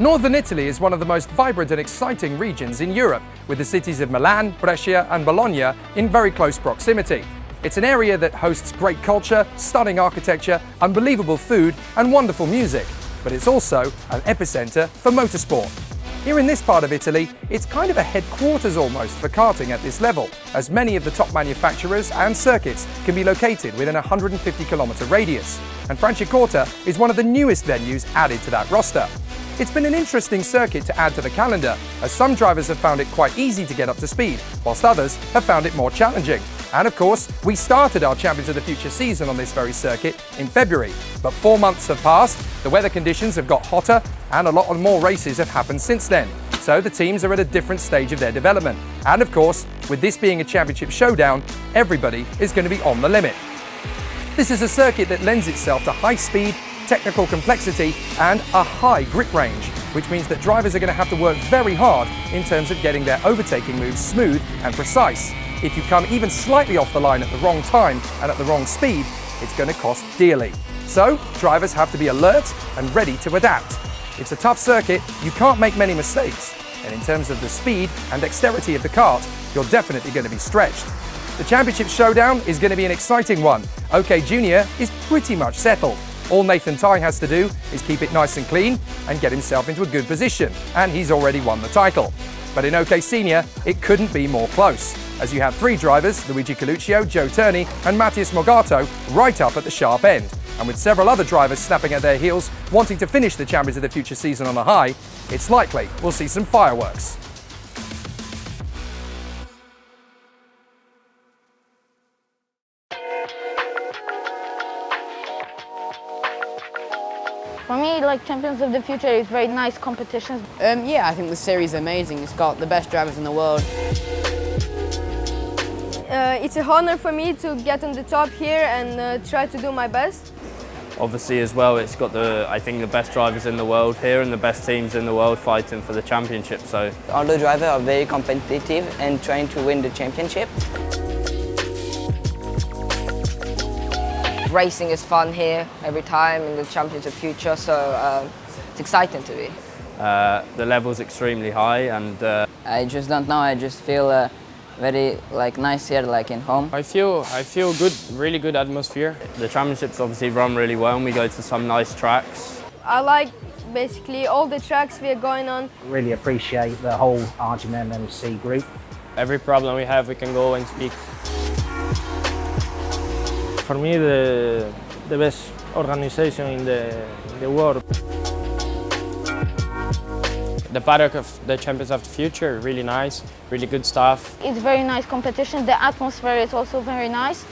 Northern Italy is one of the most vibrant and exciting regions in Europe, with the cities of Milan, Brescia and Bologna in very close proximity. It's an area that hosts great culture, stunning architecture, unbelievable food and wonderful music, but it's also an epicenter for motorsport. Here in this part of Italy, it's kind of a headquarters almost for karting at this level, as many of the top manufacturers and circuits can be located within a 150-kilometre radius, and Franciacorta is one of the newest venues added to that roster. It's been an interesting circuit to add to the calendar, as some drivers have found it quite easy to get up to speed, whilst others have found it more challenging. And of course, we started our Champions of the Future season on this very circuit in February. But 4 months have passed, the weather conditions have got hotter, and a lot more races have happened since then. So the teams are at a different stage of their development. And of course, with this being a championship showdown, everybody is going to be on the limit. This is a circuit that lends itself to high speed, technical complexity and a high grip range, which means that drivers are going to have to work very hard in terms of getting their overtaking moves smooth and precise. If you come even slightly off the line at the wrong time and at the wrong speed, it's going to cost dearly. So drivers have to be alert and ready to adapt. It's a tough circuit, you can't make many mistakes, and in terms of the speed and dexterity of the kart, you're definitely going to be stretched. The championship showdown is going to be an exciting one. OK Junior is pretty much settled. All Nathan Tighe has to do is keep it nice and clean and get himself into a good position, and he's already won the title. But in OK Senior, it couldn't be more close, as you have 3 drivers, Luigi Coluccio, Joe Turney and Matthias Morgato, right up at the sharp end. And with several other drivers snapping at their heels, wanting to finish the Champions of the Future season on a high, it's likely we'll see some fireworks. For me, Champions of the Future is very nice competitions. Yeah, I think the series is amazing. It's got the best drivers in the world. It's an honor for me to get on the top here and try to do my best. Obviously as well, it's got I think the best drivers in the world here and the best teams in the world fighting for the championship. So all the drivers are very competitive and trying to win the championship. Racing is fun here every time in the Champions of Future, so it's exciting to be. The level's extremely high, and I just don't know. I just feel very nice here, in home. I feel good, really good atmosphere. The championships obviously run really well, and we go to some nice tracks. I like basically all the tracks we are going on. Really appreciate the whole RGMMC group. Every problem we have, we can go and speak. For me, the best organization in the world. The paddock of the Champions of the Future, really nice, really good stuff. It's very nice competition. The atmosphere is also very nice.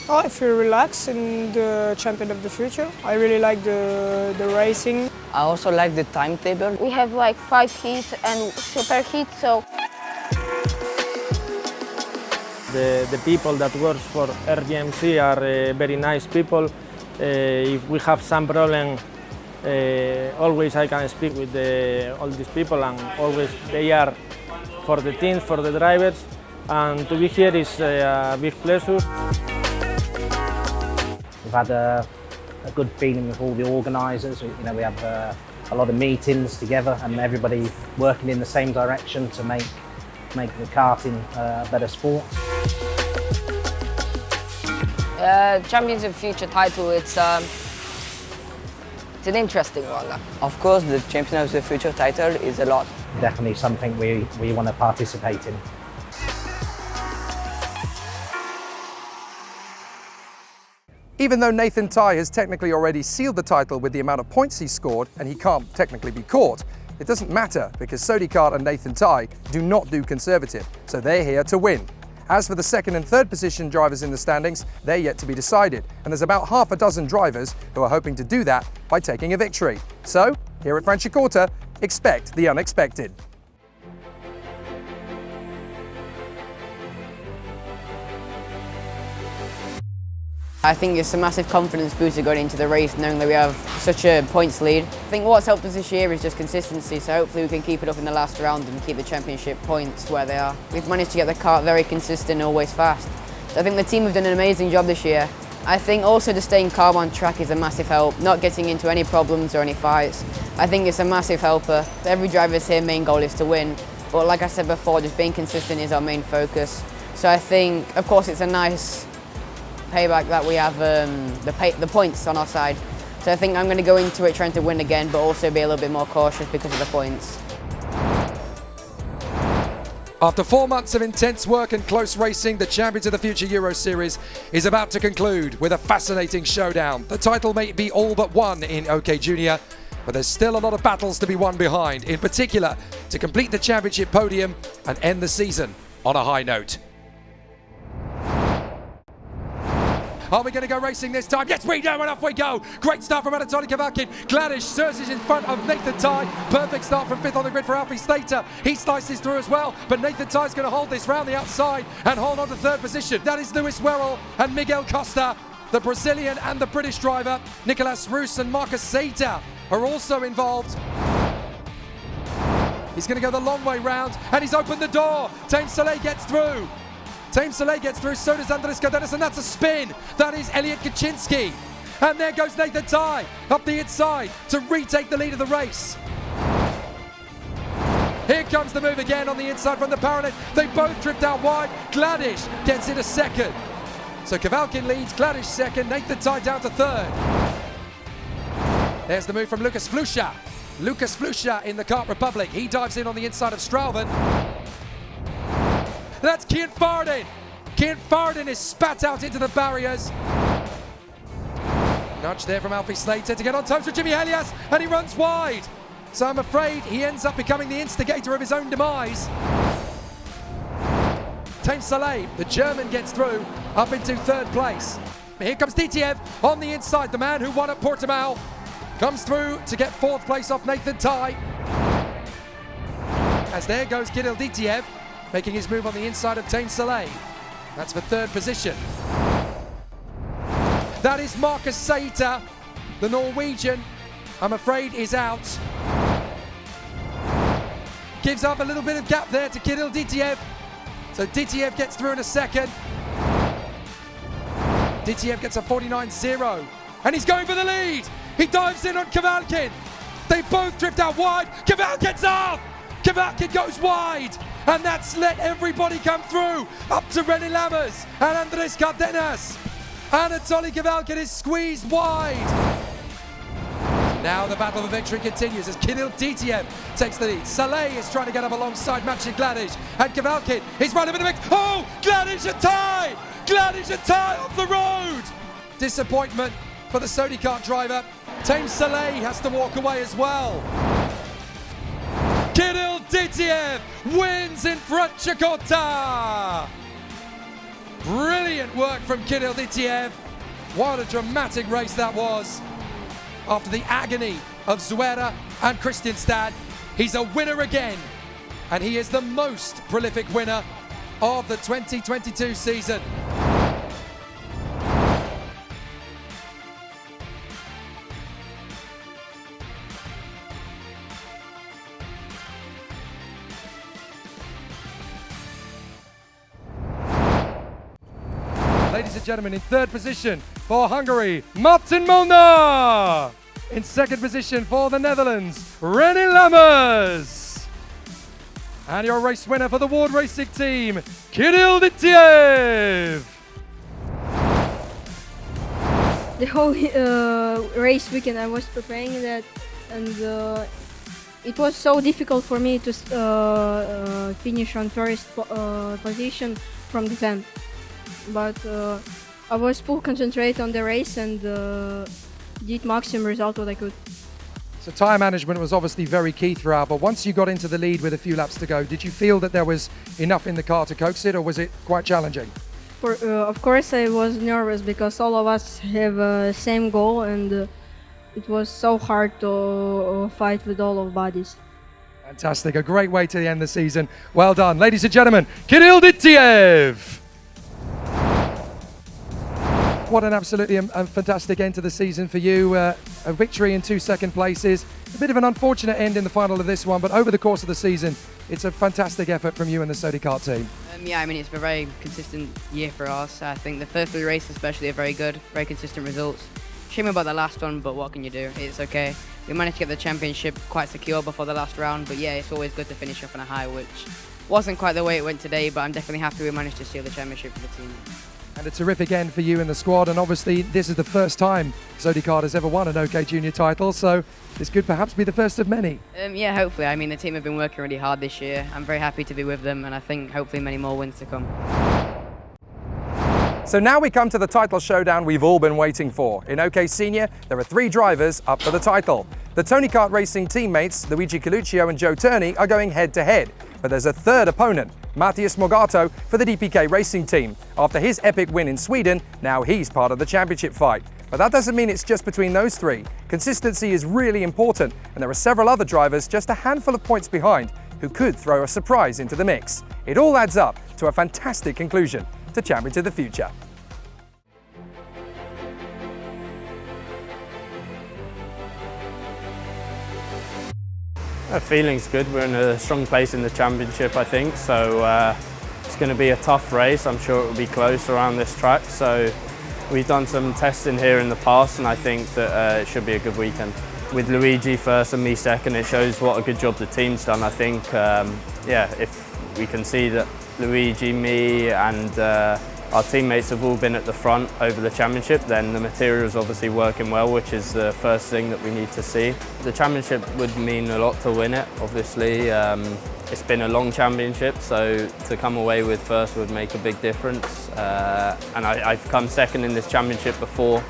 Oh, I feel relaxed in the Champion of the Future. I really like the racing. I also like the timetable. We have 5 heats and super heats, so The people that work for RGMC are very nice people. If we have some problem, always I can speak with all these people, and always they are for the teams, for the drivers, and to be here is a big pleasure. We've had a good feeling with all the organisers. We have a lot of meetings together, and everybody working in the same direction to make the karting a better sport. Champions of Future title, it's an interesting one. Of course, the Champion of the Future title is a lot. Definitely something we want to participate in. Even though Nathan Tighe has technically already sealed the title with the amount of points he scored, and he can't technically be caught, it doesn't matter because Sodikart and Nathan Tighe do not do conservative, so they're here to win. As for the 2nd and 3rd position drivers in the standings, they're yet to be decided, and there's about half a dozen drivers who are hoping to do that by taking a victory. So, here at Franciacorta, expect the unexpected. I think it's a massive confidence booster going into the race, knowing that we have such a points lead. I think what's helped us this year is just consistency, so hopefully we can keep it up in the last round and keep the championship points where they are. We've managed to get the kart very consistent, always fast. So I think the team have done an amazing job this year, I think also just staying calm on track is a massive help, not getting into any problems or any fights. I think it's a massive helper. Every driver's here main goal is to win, but like I said before, just being consistent is our main focus. So I think, of course, it's a nice payback that we have the points on our side. So I think I'm going to go into it trying to win again, but also be a little bit more cautious because of the points. After 4 months of intense work and close racing, the Champions of the Future Euro Series is about to conclude with a fascinating showdown. The title may be all but won in OK Junior, but there's still a lot of battles to be won behind, in particular to complete the championship podium and end the season on a high note. Are we going to go racing this time? Yes, we do, and off we go. Great start from Anatoly Kavalkin. Gladish surges in front of Nathan Tye. Perfect start from 5th on the grid for Alfie Slater. He slices through as well, but Nathan Tye's going to hold this round the outside and hold on to 3rd position. That is Luis Werrell and Miguel Costa. The Brazilian and the British driver, Nicolas Roos and Marcus Sater, are also involved. He's going to go the long way round, and he's opened the door. Tame Soleil gets through. Tame Soleil gets through, so does Andres Cardenas, and that's a spin. That is Elliot Kaczynski. And there goes Nathan Tye up the inside to retake the lead of the race. Here comes the move again on the inside from the Paranet. They both drift out wide. Gladish gets in a 2nd. So Kavalkin leads, Gladish 2nd, Nathan Tye down to 3rd. There's the move from Lucas Flusha. Lucas Flusha in the Kart Republic. He dives in on the inside of Strauven. That's Kian Fardin. Kian Fardin is spat out into the barriers. Nudge there from Alfie Slater to get on times with Jimmy Helias, and he runs wide. So I'm afraid he ends up becoming the instigator of his own demise. Tame Soleil, the German, gets through up into 3rd place. Here comes Ditiev on the inside, the man who won at Portimao. Comes through to get 4th place off Nathan Tye. As there goes Kirill Ditiev, making his move on the inside of Tame Soleil. That's for 3rd position. That is Marcus Sater, the Norwegian, I'm afraid is out. Gives up a little bit of gap there to Kirill Ditiev. So Ditiev gets through in a 2nd. Ditiev gets a 49.0, and he's going for the lead. He dives in on Kavalkin. They both drift out wide. Kavalkin's off! Kavalkin goes wide, and that's let everybody come through. Up to René Lammers and Andres Cardenas. Anatoly Kavalkin is squeezed wide. Now the battle for victory continues as Kirill Ditiev takes the lead. Soleil is trying to get up alongside Machin Gladish, and Kavalkin is right up in the mix. Oh, Gladish and Tye! Gladish and Tye off the road! Disappointment for the Sony Kart driver. Tame Soleil has to walk away as well. Kirill Ditiev wins in Franciacorta. Brilliant work from Kirill Ditiev. What a dramatic race that was. After the agony of Zuera and Kristianstad, he's a winner again. And he is the most prolific winner of the 2022 season. Ladies and gentlemen, in 3rd position for Hungary, Martin Molnar. In 2nd position for the Netherlands, René Lammers. And your race winner for the Ward Racing team, Kirill Ditiev. The whole race weekend I was preparing that, and it was so difficult for me to finish on 1st position from the 10. But I was full concentrate on the race and did maximum result what I could. So tyre management was obviously very key throughout, but once you got into the lead with a few laps to go, did you feel that there was enough in the car to coax it, or was it quite challenging? Of course I was nervous because all of us have same goal, and it was so hard to fight with all of bodies. Fantastic, a great way to end the season. Well done. Ladies and gentlemen, Kirill Ditiev. What an absolutely fantastic end to the season for you. A victory and 2 second places. A bit of an unfortunate end in the final of this one, but over the course of the season, it's a fantastic effort from you and the Sodi Kart team. Yeah, I mean, it's been a very consistent year for us. I think the first 3 races especially are very good, very consistent results. Shame about the last one, but what can you do? It's okay. We managed to get the championship quite secure before the last round, but yeah, it's always good to finish off on a high, which wasn't quite the way it went today, but I'm definitely happy we managed to steal the championship for the team. And a terrific end for you and the squad, and obviously this is the first time Sodi Kart has ever won an OK Junior title, so this could perhaps be the first of many. Yeah, hopefully. I mean, the team have been working really hard this year. I'm very happy to be with them, and I think hopefully many more wins to come. So now we come to the title showdown we've all been waiting for. In OK Senior, there are 3 drivers up for the title. The Tony Kart Racing teammates, Luigi Coluccio and Joe Turney, are going head-to-head. But there's a third opponent, Mattias Morgato for the DPK Racing team. After his epic win in Sweden, now he's part of the championship fight. But that doesn't mean it's just between those 3. Consistency is really important, and there are several other drivers just a handful of points behind who could throw a surprise into the mix. It all adds up to a fantastic conclusion to Champions of the Future. The feeling's good. We're in a strong place in the championship, I think, so it's going to be a tough race. I'm sure it will be close around this track, so we've done some testing here in the past, and I think that it should be a good weekend. With Luigi first and me second, it shows what a good job the team's done. I think, yeah, if we can see that Luigi, me and our teammates have all been at the front over the championship, then the material's obviously working well, which is the first thing that we need to see. The championship would mean a lot to win it, obviously. It's been a long championship, so to come away with first would make a big difference. And I've come second in this championship before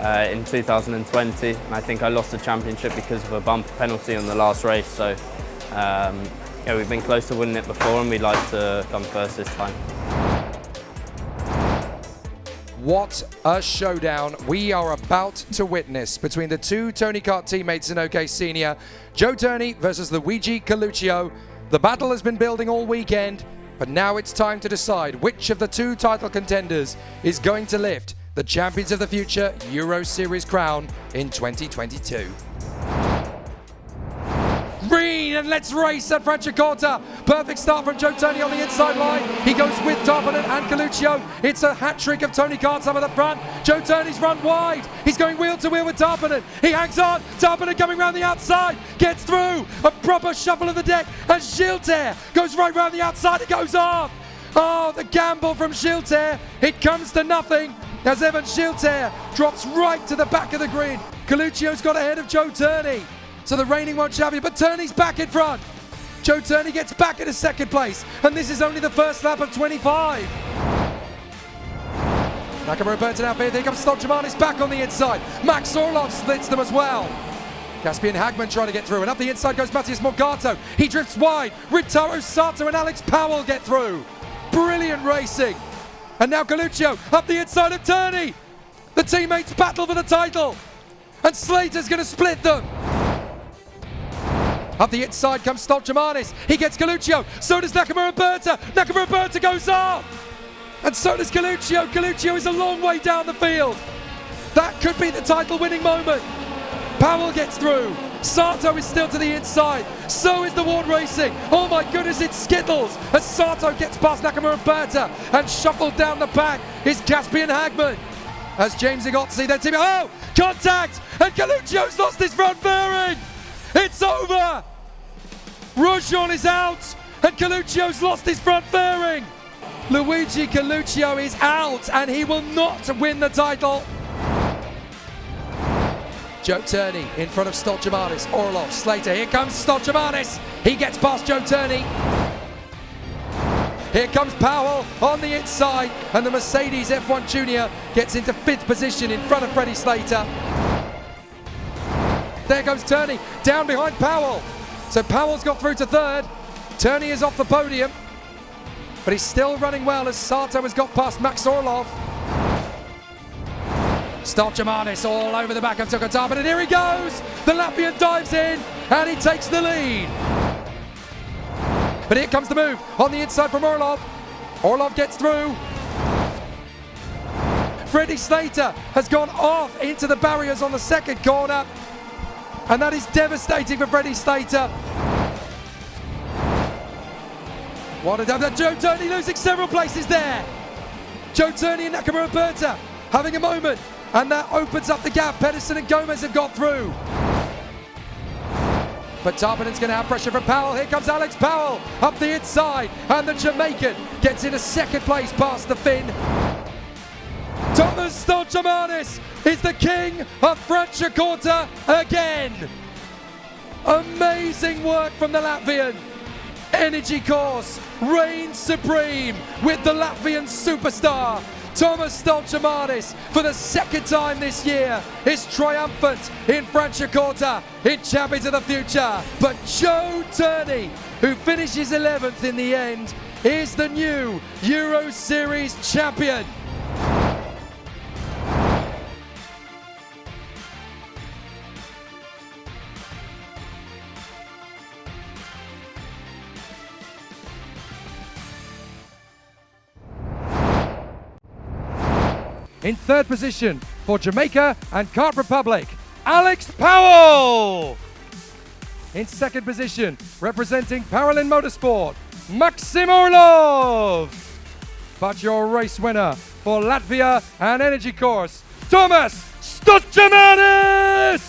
in 2020, and I think I lost the championship because of a bumper penalty on the last race. So yeah, we've been close to winning it before, and we'd like to come first this time. What a showdown we are about to witness between the 2 Tony Kart teammates in OK Senior, Joe Turney versus Luigi Coluccio. The battle has been building all weekend, but now it's time to decide which of the 2 title contenders is going to lift the Champions of the Future Euro Series crown in 2022. Green, and let's race at Franciacorta. Perfect start from Joe Turney on the inside line. He goes with Tarpanen and Coluccio. It's a hat-trick of Tony Karts up at the front. Joe Turney's run wide. He's going wheel to wheel with Tarpanen. He hangs on. Tarpanen coming round the outside. Gets through. A proper shuffle of the deck. And Gilter goes right round the outside. It goes off. Oh, the gamble from Gilter. It comes to nothing as Evan Gilter drops right to the back of the grid. Coluccio's got ahead of Joe Turney. So the reigning world champion, but Turney's back in front. Joe Turney gets back into second place, and this is only the first lap of 25. Nakamura burns it out here. Here comes Stojamanis back on the inside. Max Orlov splits them as well. Caspian Hagman trying to get through, and up the inside goes Mattias Morgato. He drifts wide. Ritaro Sato and Alex Powell get through. Brilliant racing. And now Coluccio up the inside of Turney. The teammates battle for the title, and Slater's going to split them. Up the inside comes Stojamanis. He gets Coluccio. So does Nakamura Berta. Nakamura Berta goes off. And so does Coluccio. Coluccio is a long way down the field. That could be the title winning moment. Powell gets through. Sato is still to the inside. So is the Ward Racing. Oh my goodness, it's Skittles as Sato gets past Nakamura Berta, and shuffled down the back is Caspian Hagman. As James Igotzi, their team. Oh, contact! And Coluccio's lost his front fairing. It's over! Roujon is out, and Coluccio's lost his front fairing. Luigi Coluccio is out, and he will not win the title. Joe Turney in front of Stojamanis, Orlov, Slater. Here comes Stojamanis. He gets past Joe Turney. Here comes Powell on the inside, and the Mercedes F1 Junior gets into 5th position in front of Freddie Slater. There goes Turney, down behind Powell. So Powell's got through to 3rd. Turney is off the podium, but he's still running well as Sato has got past Max Orlov. Stojamanis all over the back of Tukatapa, and here he goes. The Latvian dives in, and he takes the lead. But here comes the move on the inside from Orlov. Orlov gets through. Freddie Slater has gone off into the barriers on the second corner, and that is devastating for Freddie Slater. What a double. Joe Turney losing several places there. Joe Turney and Nakamura Berta having a moment, and that opens up the gap. Pedersen and Gomez have got through. But Tarpenon's going to have pressure from Powell. Here comes Alex Powell up the inside, and the Jamaican gets into second place past the Finn. Thomas Stolchamanis is the king of Franciacorta again. Amazing work from the Latvian. Energy course reigns supreme with the Latvian superstar. Thomas Stolchamanis, for the second time this year, is triumphant in Franciacorta in Champions of the Future. But Joe Turney, who finishes 11th in the end, is the new Euro Series champion. In third position for Jamaica and Kart Republic, Alex Powell. In second position, representing Paralin Motorsport, Maxim Orlov. But your race winner for Latvia and Energy Course, Thomas Stolchamanis.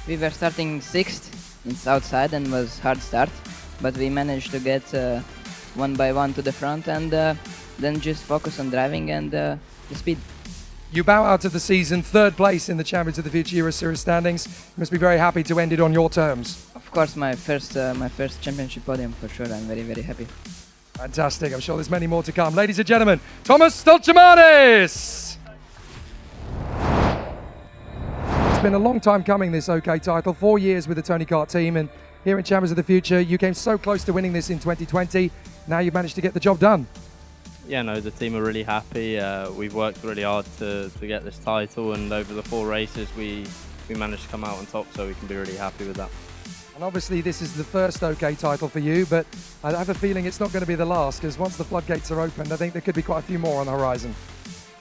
We were starting 6th in outside and was hard start, but we managed to get one by one to the front and then just focus on driving and the speed. You bow out of the season, third place in the Champions of the Future Euro Series standings. You must be very happy to end it on your terms. Of course, my first championship podium for sure. I'm very, very happy. Fantastic. I'm sure there's many more to come. Ladies and gentlemen, Thomas Stolchamanis. It's been a long time coming, this OK title. 4 years with the Tony Kart team, and here in Champions of the Future, you came so close to winning this in 2020. Now you've managed to get the job done. Yeah, no, the team are really happy. We've worked really hard to get this title, and over the 4 races we managed to come out on top, so we can be really happy with that. And obviously this is the first OK title for you, but I have a feeling it's not going to be the last, because once the floodgates are opened, I think there could be quite a few more on the horizon.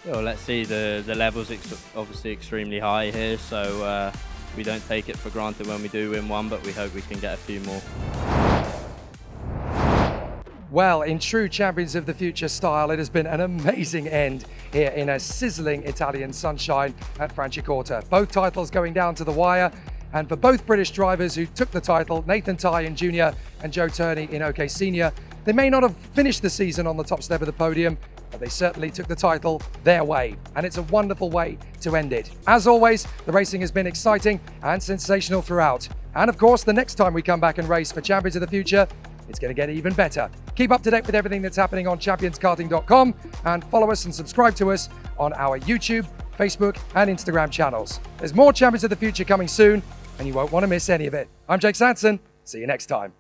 Yeah, well, let's see. The level's obviously extremely high here, so we don't take it for granted when we do win one, but we hope we can get a few more. Well, in true Champions of the Future style, it has been an amazing end here in a sizzling Italian sunshine at Franciacorta. Both titles going down to the wire, and for both British drivers who took the title, Nathan Tye in Junior and Joe Turney in OK Senior, they may not have finished the season on the top step of the podium, but they certainly took the title their way, and it's a wonderful way to end it. As always, the racing has been exciting and sensational throughout. And of course, the next time we come back and race for Champions of the Future, it's going to get even better. Keep up to date with everything that's happening on championskarting.com and follow us and subscribe to us on our YouTube, Facebook and Instagram channels. There's more Champions of the Future coming soon and you won't want to miss any of it. I'm Jake Sanson. See you next time.